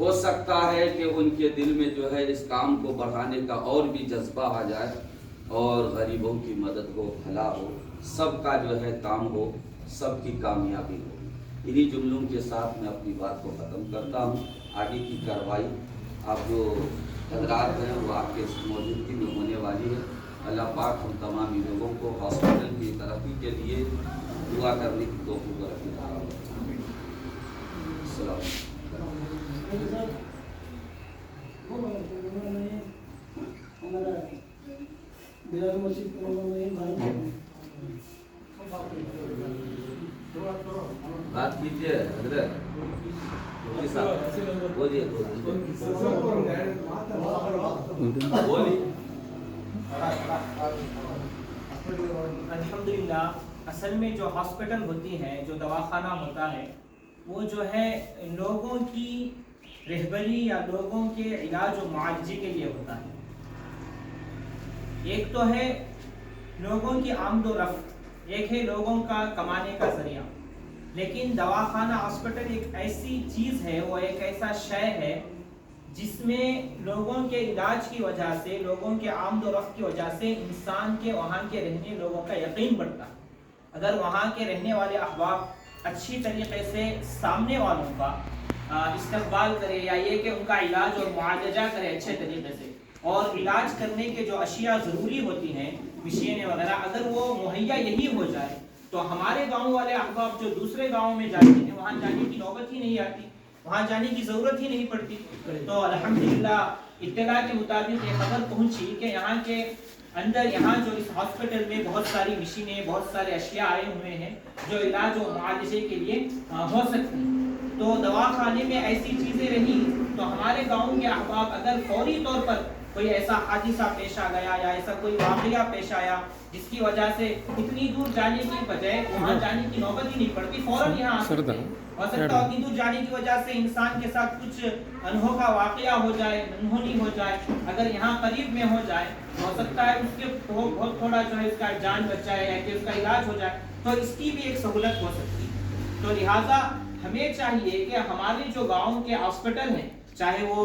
ہو سکتا ہے کہ ان کے دل میں جو ہے اس کام کو بڑھانے کا اور بھی جذبہ آ جائے اور غریبوں کی مدد ہو، بھلا ہو، سب کا جو ہے کام ہو، سب کی کامیابی ہو۔ انہی جملوں کے ساتھ میں اپنی بات کو ختم کرتا ہوں۔ آگے کی کارروائی آپ جو حضرات ہیں وہ آپ کے موجودگی میں ہونے والی ہے۔ اللہ پاک ہم تمام لوگوں کو ہاسپٹل کی ترقی کے لیے دعا کرنے کی توفیق عطا فرمائے۔ السلام بات کیجیے حضرت مفتی صاحب، بولیے بولیے۔ الحمدللہ اصل میں جو ہاسپٹل ہوتی ہے، جو دواخانہ ہوتا ہے، وہ جو ہے لوگوں کی رہبری یا لوگوں کے علاج و معالجے کے لیے ہوتا ہے۔ ایک تو ہے لوگوں کی آمد و رفت، ایک ہے لوگوں کا کمانے کا ذریعہ۔ لیکن دواخانہ ہاسپٹل ایک ایسی چیز ہے، وہ ایک ایسا شے ہے جس میں لوگوں کے علاج کی وجہ سے، لوگوں کے آمد و رفت کی وجہ سے انسان کے وہاں کے رہنے لوگوں کا یقین بڑھتا ہے۔ اگر وہاں کے رہنے والے احباب اچھی طریقے سے سامنے والوں کا استقبال کرے، یا یہ کہ ان کا علاج اور معالجہ کرے اچھے طریقے سے، اور علاج کرنے کے جو اشیاء ضروری ہوتی ہیں، مشینیں وغیرہ، اگر وہ مہیا یہی ہو جائے تو ہمارے گاؤں والے احباب جو دوسرے گاؤں میں جاتے ہیں وہاں جانے کی نوبت ہی نہیں آتی، وہاں جانے کی ضرورت ہی نہیں پڑتی۔ تو الحمدللہ اطلاع کے مطابق یہ خبر پہنچی کہ یہاں کے اندر، یہاں جو اس ہاسپٹل میں بہت ساری مشینیں، بہت سارے اشیاء آئے ہوئے ہیں جو علاج و معالجے کے لیے ہو سکتے ہیں۔ تو دواخانے میں ایسی چیزیں رہی تو ہمارے گاؤں کے احباب اگر فوری طور پر کوئی ایسا حادثہ پیش آ گیا یا ایسا کوئی واقعہ پیش آیا جس کی وجہ سے اتنی دور جانے کی بجائے وہاں جانے کی نوبت ہی نہیں پڑتی، فوراً یہاں آ سکتے ہیں۔ ہو سکتا ہے اتنی دور جانے کی وجہ سے انسان کے ساتھ کچھ انہوکھا واقعہ ہو جائے، انہونی ہو جائے، اگر یہاں قریب میں ہو جائے ہو سکتا ہے اس کے بہت تھوڑا جو ہے اس کا جان بچ جائے یا کہ اس کا علاج ہو جائے، تو اس کی بھی ایک سہولت ہو سکتی ہے۔ تو لہٰذا ہمیں چاہیے کہ ہمارے جو گاؤں کے ہاسپٹل ہیں، چاہے وہ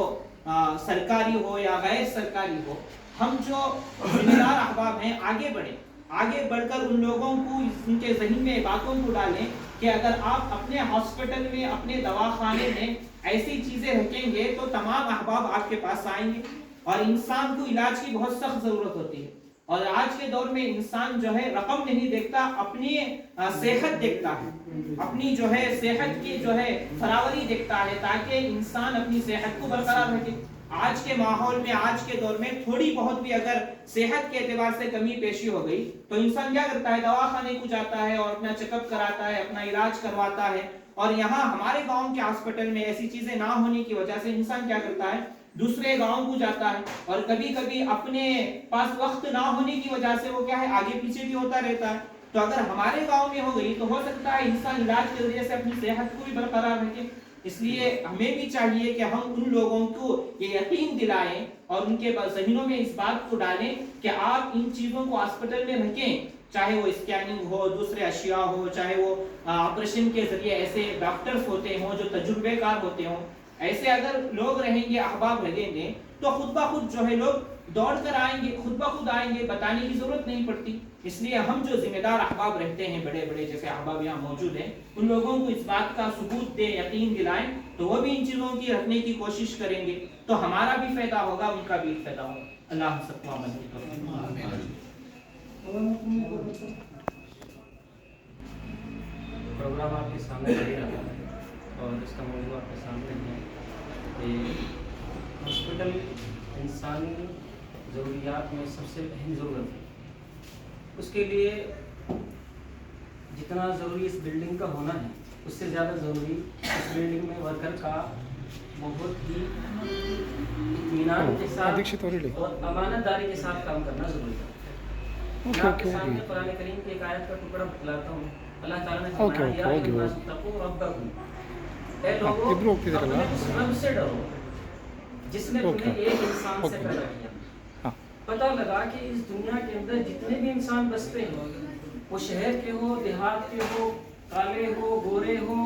سرکاری ہو یا غیر سرکاری ہو، ہم جو ذمہ دار احباب ہیں آگے بڑھیں، آگے بڑھ کر ان لوگوں کو، ان کے ذہن میں باتوں کو ڈالیں کہ اگر آپ اپنے ہاسپٹل میں، اپنے دواخانے میں ایسی چیزیں رکھیں گے تو تمام احباب آپ کے پاس آئیں گے۔ اور انسان کو علاج کی بہت سخت ضرورت ہوتی ہے، اور آج کے دور میں انسان جو ہے رقم نہیں دیکھتا، اپنی صحت دیکھتا ہے، اپنی جو ہے صحت کی جو ہے فراوری دیکھتا ہے تاکہ انسان اپنی صحت کو برقرار رکھے۔ آج کے ماحول میں، آج کے دور میں تھوڑی بہت بھی اگر صحت کے اعتبار سے کمی پیشی ہو گئی تو انسان کیا کرتا ہے؟ دواخانے کو جاتا ہے اور اپنا چیک اپ کراتا ہے، اپنا علاج کرواتا ہے۔ اور یہاں ہمارے گاؤں کے ہاسپٹل میں ایسی چیزیں نہ ہونے کی وجہ سے انسان کیا کرتا ہے؟ دوسرے گاؤں کو جاتا ہے، اور کبھی کبھی اپنے پاس وقت نہ ہونے کی وجہ سے وہ کیا ہے، آگے پیچھے بھی ہوتا رہتا ہے۔ تو اگر ہمارے گاؤں میں ہو گئی تو ہو سکتا ہے انسان علاج کے ذریعے سے اپنی صحت کو بھی برقرار رکھے۔ اس لیے ہمیں بھی چاہیے کہ ہم ان لوگوں کو یہ یقین دلائیں اور ان کے ذہنوں میں اس بات کو ڈالیں کہ آپ ان چیزوں کو ہاسپٹل میں رکھیں، چاہے وہ اسکیننگ ہو، دوسرے اشیاء ہو، چاہے وہ آپریشن کے ذریعے ایسے ڈاکٹرز ہوتے ہوں جو تجربے کار ہوتے ہوں، ایسے اگر لوگ رہیں گے، احباب رہیں گے تو خود بخود جو ہے لوگ دوڑ کر آئیں گے، خود بخود آئیں گے، بتانے کی ضرورت نہیں پڑتی۔ اس لیے ہم جو ذمہ دار احباب رہتے ہیں، بڑے بڑے جیسے احباب یہاں موجود ہیں، ان لوگوں کو اس بات کا ثبوت دیں، یقین دلائیں تو وہ بھی ان چیزوں کی رکھنے کی کوشش کریں گے، تو ہمارا بھی فائدہ ہوگا، ان کا بھی فائدہ ہوگا۔ اللہ ہم سب کو عمل کی توفیق۔ پروگرام آپ کے سامنے ہے اور اس کا موضوع آپ کے سامنے ہے کہ ہاسپٹل انسانی ضروریات میں سب سے اہم ضرورت ہے۔ اس کے لیے جتنا ضروری اس بلڈنگ کا ہونا ہے اس سے زیادہ ضروری اس بلڈنگ میں ورکر کا بہت ہی اطمینان کے ساتھ اور امانت داری کے ساتھ کام کرنا ضروری ہے۔ میں آپ کے سامنے قرآن کریم کی ایک آیت کا ٹکڑا بتلاتا ہوں۔ اللہ تعالیٰ نے فرمایا یا ایھا الناس اتقوا ربکم، اے لوگوں اپنے اس رب سے ڈرو جس نے تمہیں ایک انسان سے پیدا کیا۔ پتہ لگا کہ اس دنیا کے اندر جتنے بھی انسان بستے ہیں، وہ شہر کے ہو، دیہات کے ہو، کالے ہو، گورے ہو،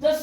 10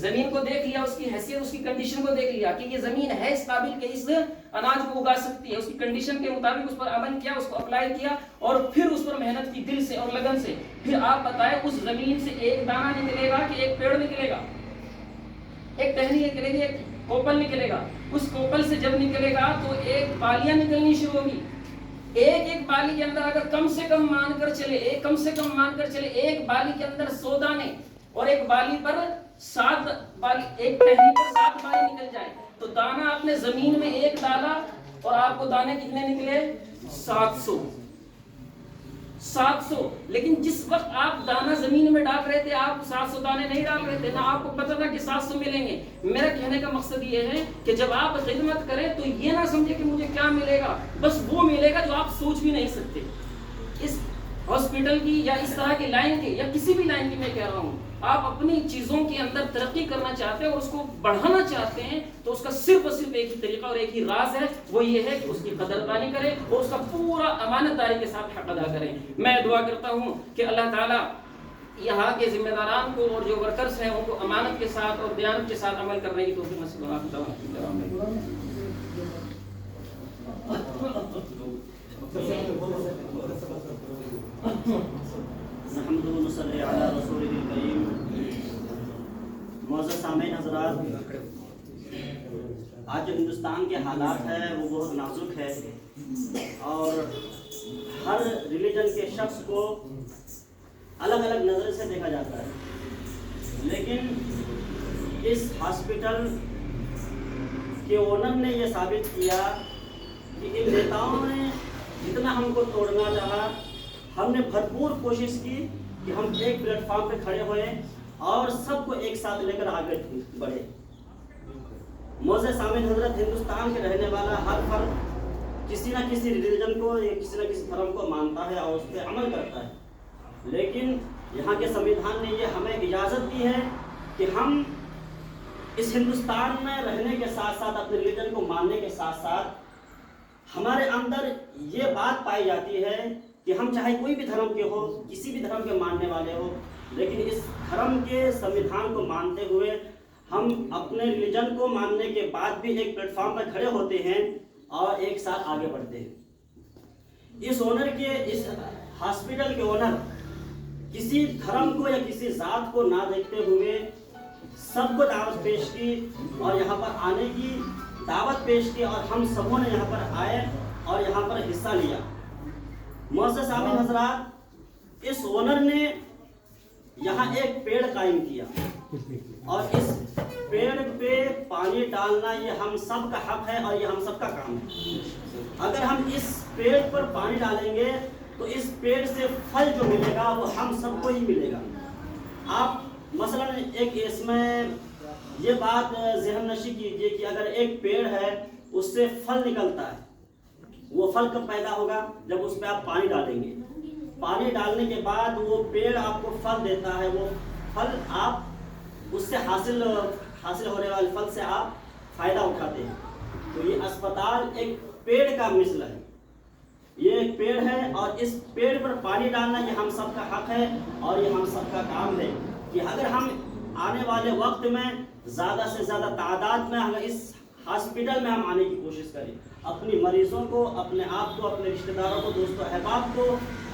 زمین کو دیکھ لیا، اس کی حیثیت، اس کی کنڈیشن کو دیکھ لیا کہ یہ زمین ہے اس قابل کہ اس اناج کو اگا سکتی ہے، اس کی کنڈیشن کے مطابق اس پر عمل کیا، اس کو اپلائی کیا اور پھر اس پر محنت کی دل سے اور لگن سے، پھر آپ بتائیں اس زمین سے ایک دانہ نکلے گا کہ ایک پیڑ نکلے گا؟ ایک ٹہنی نکلے گی، ایک کوپل نکلے گا۔ اس کوپل سے جب نکلے گا تو ایک بالیاں نکلنی شروع ہوگی۔ ایک بالی کے اندر اگر کم سے کم مان کر چلے ایک بالی کے اندر 100 دانے اور ایک بالی پر 7 بالی، ایک ٹہنی پر 7 بالی نکل جائے تو دانہ آپ نے زمین میں ایک ڈالا اور آپ کو دانے کتنے نکلے؟ 700۔ لیکن جس وقت آپ دانہ زمین میں ڈال رہے تھے آپ 700 دانے نہیں ڈال رہے تھے، نہ آپ کو پتہ تھا کہ 700 ملیں گے۔ میرا کہنے کا مقصد یہ ہے کہ جب آپ خدمت کریں تو یہ نہ سمجھے کہ مجھے کیا ملے گا، بس وہ ملے گا جو آپ سوچ بھی نہیں سکتے۔ اس ہاسپٹل کی یا اس طرح کی لائن کے یا کسی بھی لائن کی میں کہہ رہا ہوں، آپ اپنی چیزوں کے اندر ترقی کرنا چاہتے ہیں اور اس کو بڑھانا چاہتے ہیں تو اس کا صرف اور صرف ایک ہی طریقہ اور ایک ہی راز ہے، وہ یہ ہے کہ اس کی قدردانی کریں اور اس کا پورا امانت داری کے ساتھ حق ادا کریں۔ میں دعا کرتا ہوں کہ اللہ تعالیٰ یہاں کے ذمہ داران کو اور جو ورکرز ہیں ان کو امانت کے ساتھ اور دیانت کے ساتھ عمل کرنے کی توفیق نصیب نحمدہ و نصلی علی رسولہ الکریم۔ معزز سامعین حضرات، آج جو ہندوستان کے حالات ہے وہ بہت نازک ہے اور ہر ریلیجن کے شخص کو الگ الگ نظر سے دیکھا جاتا ہے، لیکن اس ہاسپٹل کے اونر نے یہ ثابت کیا کہ ان نیتاؤں نے جتنا ہم کو توڑنا چاہا، ہم نے بھرپور کوشش کی کہ ہم ایک پلیٹ فارم پہ کھڑے ہوئے اور سب کو ایک ساتھ لے کر آگے بڑھے۔ معزز سامعین حضرت، ہندوستان کے رہنے والا ہر فرد کسی نہ کسی ریلیجن کو یا کسی نہ کسی دھرم کو مانتا ہے اور اس پہ عمل کرتا ہے، لیکن یہاں کے سمویدھان نے یہ ہمیں اجازت دی ہے کہ ہم اس ہندوستان میں رہنے کے ساتھ ساتھ اپنے ریلیجن کو ماننے کے ساتھ ساتھ ہمارے اندر یہ بات پائی جاتی ہے کہ ہم چاہے کوئی بھی دھرم کے ہو، کسی بھی دھرم کے ماننے والے ہو، لیکن اس دھرم کے سمویدھان کو مانتے ہوئے ہم اپنے ریلیجن کو ماننے کے بعد بھی ایک پلیٹ فارم پر کھڑے ہوتے ہیں اور ایک ساتھ آگے بڑھتے ہیں۔ اس ہاسپٹل کے اونر کسی دھرم کو یا کسی ذات کو نہ دیکھتے ہوئے سب کو دعوت پیش کی اور یہاں پر آنے کی دعوت پیش کی اور ہم سبوں نے یہاں پر آئے اور یہاں پر حصہ لیا۔ معزز سامعین حضرات، اس اونر نے یہاں ایک پیڑ قائم کیا اور اس پیڑ پہ پانی ڈالنا یہ ہم سب کا حق ہے اور یہ ہم سب کا کام ہے۔ اگر ہم اس پیڑ پر پانی ڈالیں گے تو اس پیڑ سے پھل جو ملے گا وہ ہم سب کو ہی ملے گا۔ آپ مثلا ایک اس میں یہ بات ذہن نشی کیجئے کہ اگر ایک پیڑ ہے اس سے پھل نکلتا ہے، وہ پھل کب پیدا ہوگا؟ جب اس پہ آپ پانی ڈالیں گے۔ پانی ڈالنے کے بعد وہ پیڑ آپ کو پھل دیتا ہے، وہ پھل آپ اس سے حاصل ہونے والے پھل سے آپ فائدہ اٹھاتے ہیں۔ تو یہ اسپتال ایک پیڑ کا مثل ہے، یہ ایک پیڑ ہے اور اس پیڑ پر پانی ڈالنا یہ ہم سب کا حق ہے اور یہ ہم سب کا کام ہے کہ اگر ہم آنے والے وقت میں زیادہ سے زیادہ تعداد میں ہم اس ہاسپٹل میں ہم آنے کی کوشش کریں، اپنی مریضوں کو، اپنے آپ کو، اپنے رشتہ داروں کو، دوست و احباب کو،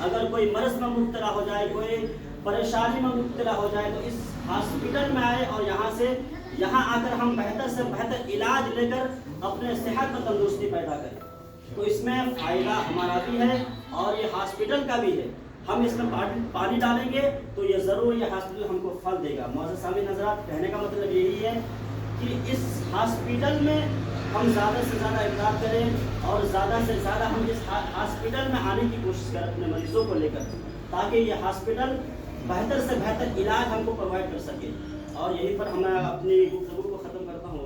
اگر کوئی مرض میں مبتلا ہو جائے، کوئی پریشانی میں مبتلا ہو جائے تو اس ہاسپٹل میں آئے اور یہاں آ کر ہم بہتر سے بہتر علاج لے کر اپنے صحت میں تندرستی پیدا کریں۔ تو اس میں فائدہ ہمارا بھی ہے اور یہ ہاسپٹل کا بھی ہے۔ ہم اس میں پانی ڈالیں گے تو یہ ضرور یہ ہاسپٹل ہم کو پھل دے گا۔ معزز سامعین حضرات، کہنے کا مطلب یہی ہے کہ اس ہاسپٹل میں ہم زیادہ سے زیادہ امداد کریں اور زیادہ سے زیادہ ہم اس ہاسپٹل میں آنے کی کوشش کریں اپنے مریضوں کو لے کر، تاکہ یہ ہاسپٹل بہتر سے بہتر علاج ہم کو پرووائڈ کر سکے۔ اور یہیں پر ہم اپنی گفتگو کو ختم کرتا ہوں۔